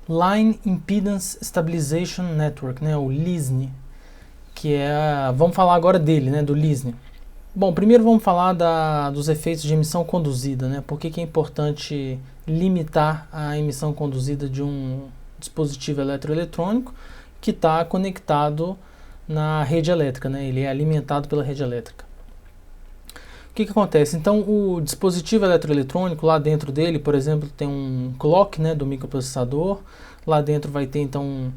Line Impedance Stabilization Network, né, o LISNE, que é, vamos falar agora dele, né, do LISNE. Bom, primeiro vamos falar dos efeitos de emissão conduzida, né, por que é importante limitar a emissão conduzida de um dispositivo eletroeletrônico que está conectado na rede elétrica, né, ele é alimentado pela rede elétrica. O que acontece? Então, o dispositivo eletroeletrônico, lá dentro dele, por exemplo, tem um clock, né, do microprocessador. Lá dentro vai ter, então,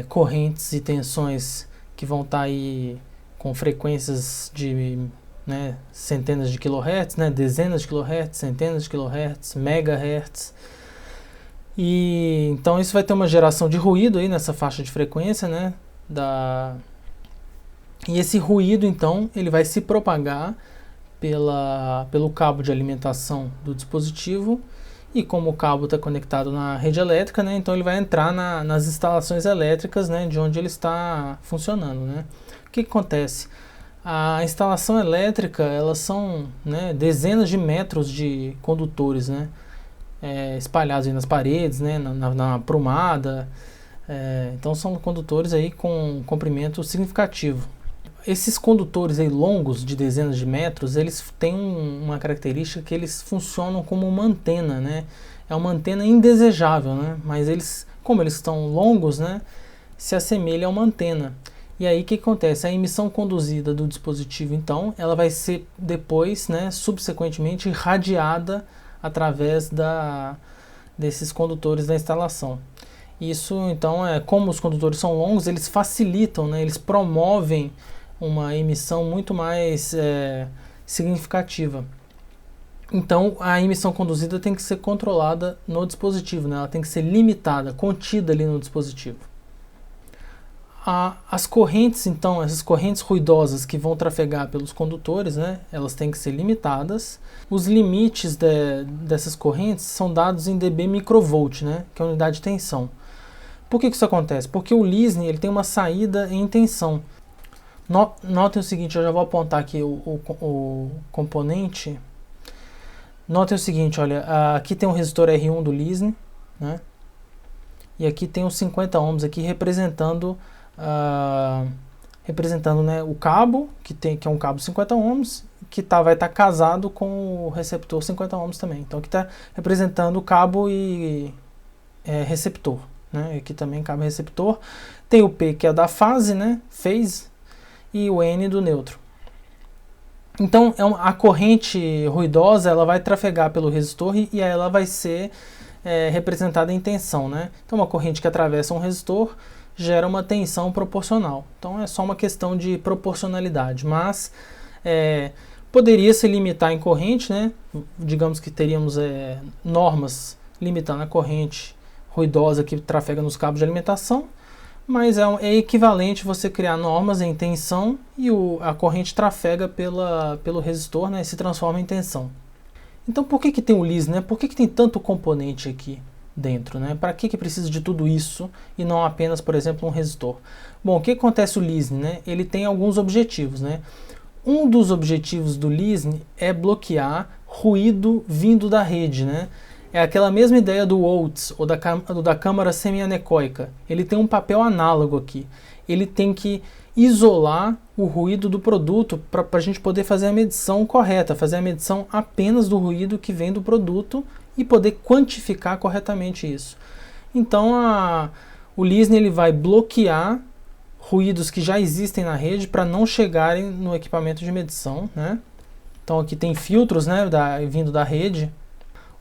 correntes e tensões que vão estar aí com frequências de, né, centenas de kilohertz, né, dezenas de kilohertz, centenas de kilohertz, megahertz. E, então, isso vai ter uma geração de ruído aí nessa faixa de frequência, né, e esse ruído, então, ele vai se propagar pelo cabo de alimentação do dispositivo, e como o cabo está conectado na rede elétrica, né, então ele vai entrar nas instalações elétricas, né, de onde ele está funcionando, né. O que acontece? A instalação elétrica, elas são, né, dezenas de metros de condutores, né, espalhados aí nas paredes, né, na prumada, então são condutores aí com comprimento significativo. Esses condutores aí longos, de dezenas de metros, eles têm uma característica que eles funcionam como uma antena, né? É uma antena indesejável, né? Mas eles, como eles estão longos, né, se assemelha a uma antena. E aí o que acontece? A emissão conduzida do dispositivo, então, ela vai ser depois, né, subsequentemente irradiada através desses condutores da instalação. Isso, então, como os condutores são longos, eles facilitam, né, eles promovem uma emissão muito mais significativa. Então, a emissão conduzida tem que ser controlada no dispositivo, né? Ela tem que ser limitada, contida ali no dispositivo. As correntes, então, essas correntes ruidosas que vão trafegar pelos condutores, né? Elas têm que ser limitadas. Os limites dessas correntes são dados em dB microvolt, né? Que é a unidade de tensão. Por que isso acontece? Porque o LISNE ele tem uma saída em tensão. Notem o seguinte, eu já vou apontar aqui o componente. Notem o seguinte, olha, aqui tem um resistor R1 do LISNE, né? E aqui tem os 50 ohms aqui representando, né, o cabo, que é um cabo 50 ohms, que vai estar casado com o receptor 50 ohms também. Então aqui está representando o cabo e receptor, né? Aqui também cabo e receptor. Tem o P, que é da fase, né? Phase. E o N do neutro. Então, a corrente ruidosa ela vai trafegar pelo resistor e ela vai ser representada em tensão, né? Então, uma corrente que atravessa um resistor gera uma tensão proporcional. Então, é só uma questão de proporcionalidade, mas poderia se limitar em corrente, né? Digamos que teríamos normas limitando a corrente ruidosa que trafega nos cabos de alimentação, mas é equivalente você criar normas em tensão e a corrente trafega pelo resistor, né, e se transforma em tensão. Então por que tem o LISNE, né? Por que tem tanto componente aqui dentro, né? Para que precisa de tudo isso e não apenas, por exemplo, um resistor? Bom, o que acontece o LISNE, né? Ele tem alguns objetivos, né? Um dos objetivos do LISNE é bloquear ruído vindo da rede, né? É aquela mesma ideia do Oates ou da câmara semianecoica. Ele tem um papel análogo aqui. Ele tem que isolar o ruído do produto para a gente poder fazer a medição correta, fazer a medição apenas do ruído que vem do produto e poder quantificar corretamente isso. Então o LISNE ele vai bloquear ruídos que já existem na rede para não chegarem no equipamento de medição, né? Então aqui tem filtros, né, vindo da rede.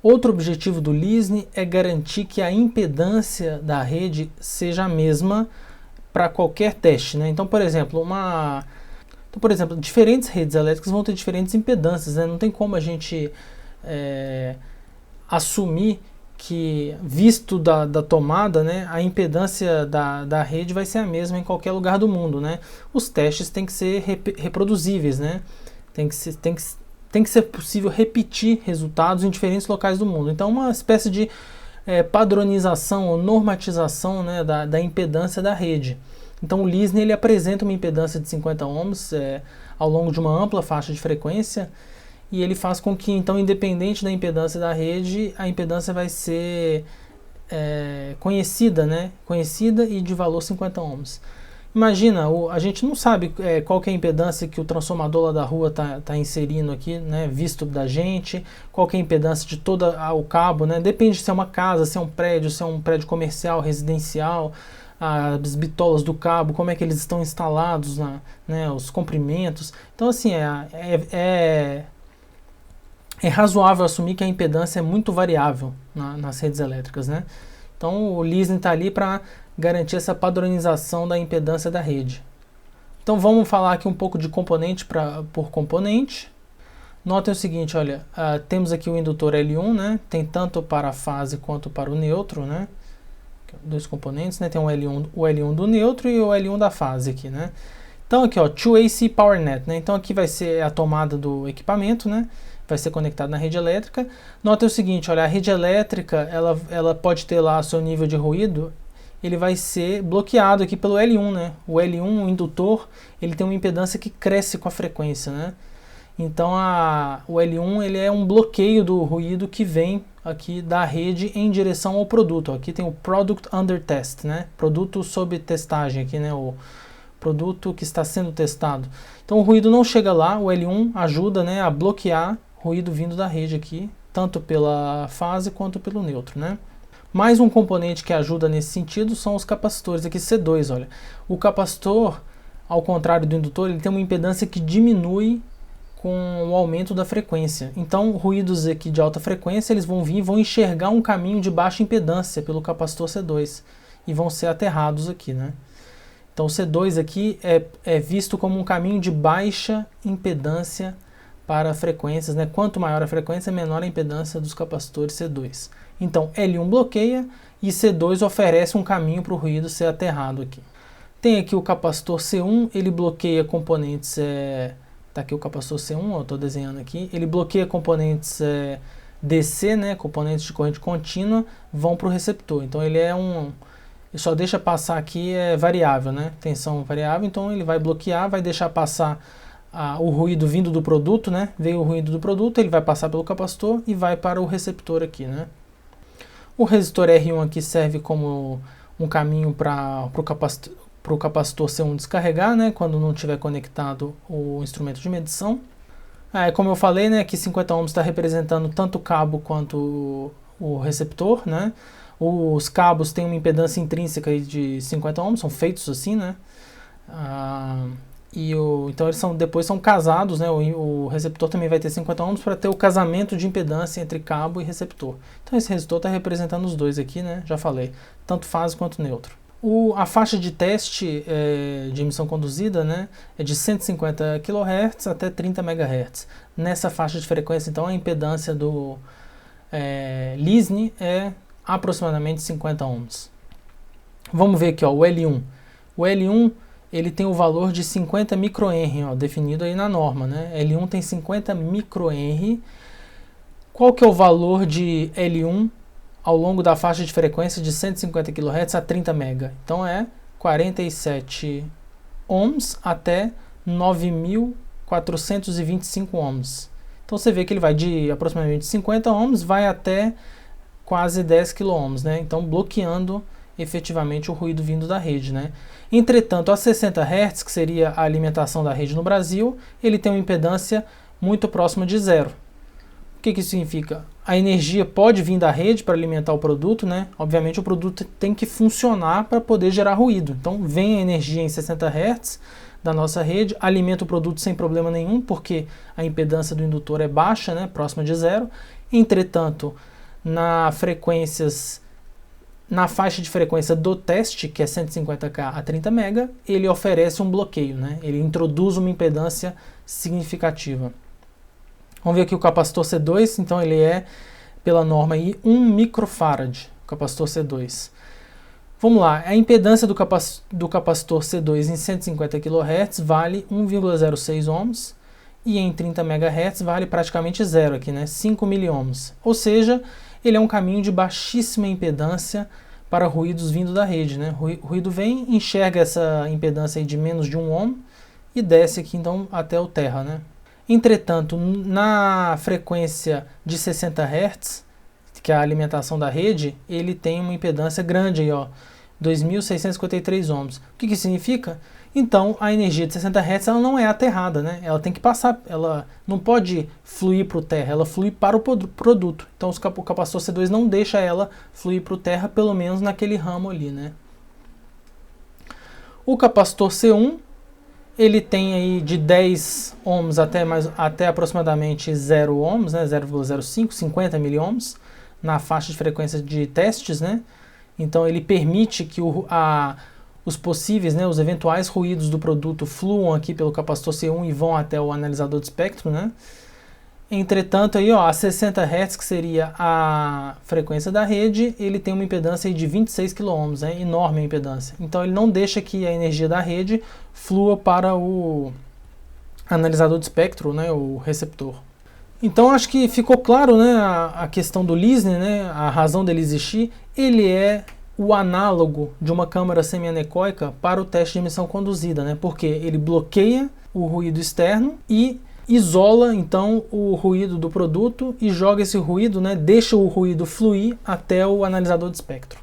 Outro objetivo do LISNE é garantir que a impedância da rede seja a mesma para qualquer teste, né? Então, por exemplo, diferentes redes elétricas vão ter diferentes impedâncias, né? Não tem como a gente assumir que, visto da tomada, né, a impedância da rede vai ser a mesma em qualquer lugar do mundo, né? Os testes têm que ser reproduzíveis, né? Tem que ser possível repetir resultados em diferentes locais do mundo. Então, uma espécie de padronização ou normatização, né, da impedância da rede. Então, o LISNE ele apresenta uma impedância de 50 ohms ao longo de uma ampla faixa de frequência e ele faz com que, então, independente da impedância da rede, a impedância vai ser conhecida, né? Conhecida e de valor 50 ohms. Imagina, a gente não sabe qual que é a impedância que o transformador lá da rua tá inserindo aqui, né, visto da gente, qual que é a impedância de todo o cabo, né, depende se é uma casa, se é um prédio comercial, residencial, as bitolas do cabo, como é que eles estão instalados, né, os comprimentos. Então, assim, é razoável assumir que a impedância é muito variável nas redes elétricas, né. Então, o Leasing está ali para garantir essa padronização da impedância da rede. Então vamos falar aqui um pouco de componente por componente. Notem o seguinte, olha, temos aqui o indutor L1, né? Tem tanto para a fase quanto para o neutro, né? Dois componentes, né? Tem o L1 do neutro e o L1 da fase aqui, né? Então aqui, ó, 2AC Power Net, né? Então aqui vai ser a tomada do equipamento, né? Vai ser conectado na rede elétrica. Notem o seguinte, olha, a rede elétrica, ela pode ter lá seu nível de ruído, ele vai ser bloqueado aqui pelo L1, né? O L1, o indutor, ele tem uma impedância que cresce com a frequência, né? Então o L1 ele é um bloqueio do ruído que vem aqui da rede em direção ao produto. Aqui tem o Product Under Test, né? Produto sob testagem aqui, né? O produto que está sendo testado. Então o ruído não chega lá, o L1 ajuda, né, a bloquear ruído vindo da rede aqui, tanto pela fase quanto pelo neutro, né? Mais um componente que ajuda nesse sentido são os capacitores, aqui C2, olha. O capacitor, ao contrário do indutor, ele tem uma impedância que diminui com o aumento da frequência. Então, ruídos aqui de alta frequência, eles vão vir e vão enxergar um caminho de baixa impedância pelo capacitor C2 e vão ser aterrados aqui, né? Então, o C2 aqui é visto como um caminho de baixa impedância para frequências, né? Quanto maior a frequência, menor a impedância dos capacitores C2. Então, L1 bloqueia e C2 oferece um caminho para o ruído ser aterrado aqui. Tem aqui o capacitor C1, ele bloqueia componentes, tá aqui o capacitor C1, eu estou desenhando aqui, ele bloqueia componentes DC, né, componentes de corrente contínua, vão para o receptor. Então, ele só deixa passar aqui, variável, né, tensão variável, então ele vai bloquear, vai deixar passar o ruído vindo do produto, né, veio o ruído do produto, ele vai passar pelo capacitor e vai para o receptor aqui, né. O resistor R1 aqui serve como um caminho para o capacitor C1 descarregar, né, quando não tiver conectado o instrumento de medição. Como eu falei, né, que 50 ohms está representando tanto o cabo quanto o receptor, né. Os cabos têm uma impedância intrínseca de 50 ohms, são feitos assim, né. Então eles depois são casados, né? O receptor também vai ter 50 ohms para ter o casamento de impedância entre cabo e receptor. Então esse resistor está representando os dois aqui, né? Já falei, tanto fase quanto neutro. A faixa de teste de emissão conduzida, né, é de 150 kHz até 30 MHz. Nessa faixa de frequência, então, a impedância do Leasing é aproximadamente 50 ohms. Vamos ver aqui, ó, o L1. O L1 ele tem o valor de 50 microhenry, ó, definido aí na norma, né? L1 tem 50 microhenry. Qual que é o valor de L1 ao longo da faixa de frequência de 150 kHz a 30 MHz? Então é 47 ohms até 9.425 ohms. Então você vê que ele vai de aproximadamente 50 ohms, vai até quase 10 kΩ, né? Então bloqueando efetivamente o ruído vindo da rede, né? Entretanto, a 60 Hz, que seria a alimentação da rede no Brasil, ele tem uma impedância muito próxima de zero. O que isso significa? A energia pode vir da rede para alimentar o produto, né? Obviamente o produto tem que funcionar para poder gerar ruído. Então vem a energia em 60 Hz da nossa rede, alimenta o produto sem problema nenhum, porque a impedância do indutor é baixa, né? Próxima de zero. Entretanto, na faixa de frequência do teste, que é 150K a 30 MHz, ele oferece um bloqueio, né? Ele introduz uma impedância significativa. Vamos ver aqui o capacitor C2, então ele é, pela norma aí, 1 microfarad, o capacitor C2. Vamos lá, a impedância do capacitor C2 em 150 kHz vale 1,06 ohms, e em 30 MHz vale praticamente zero aqui, né? 5 miliohms. Ou seja, ele é um caminho de baixíssima impedância para ruídos vindo da rede, né? O ruído vem, enxerga essa impedância aí de menos de 1 ohm e desce aqui então até o terra, né? Entretanto, na frequência de 60 Hz, que é a alimentação da rede, ele tem uma impedância grande aí, ó, 2.653 ohms. O que significa? Então, a energia de 60 Hz ela não é aterrada, né? Ela tem que passar, ela não pode fluir para o terra, ela flui para o produto. Então, o capacitor C2 não deixa ela fluir para o terra, pelo menos naquele ramo ali, né? O capacitor C1, ele tem aí de 10 ohms até aproximadamente 0 ohms, né? 0,05, 50 miliohms, na faixa de frequência de testes, né? Então, ele permite que os possíveis, né, os eventuais ruídos do produto fluam aqui pelo capacitor C1 e vão até o analisador de espectro, né? Entretanto, aí, ó, a 60 Hz, que seria a frequência da rede, ele tem uma impedância aí de 26 kΩ, né? Enorme a impedância. Então, ele não deixa que a energia da rede flua para o analisador de espectro, né, o receptor. Então, acho que ficou claro, né, a questão do Lisner, né, a razão dele existir. Ele é o análogo de uma câmara semianecoica para o teste de emissão conduzida, né? Porque ele bloqueia o ruído externo e isola então o ruído do produto e joga esse ruído, né? Deixa o ruído fluir até o analisador de espectro.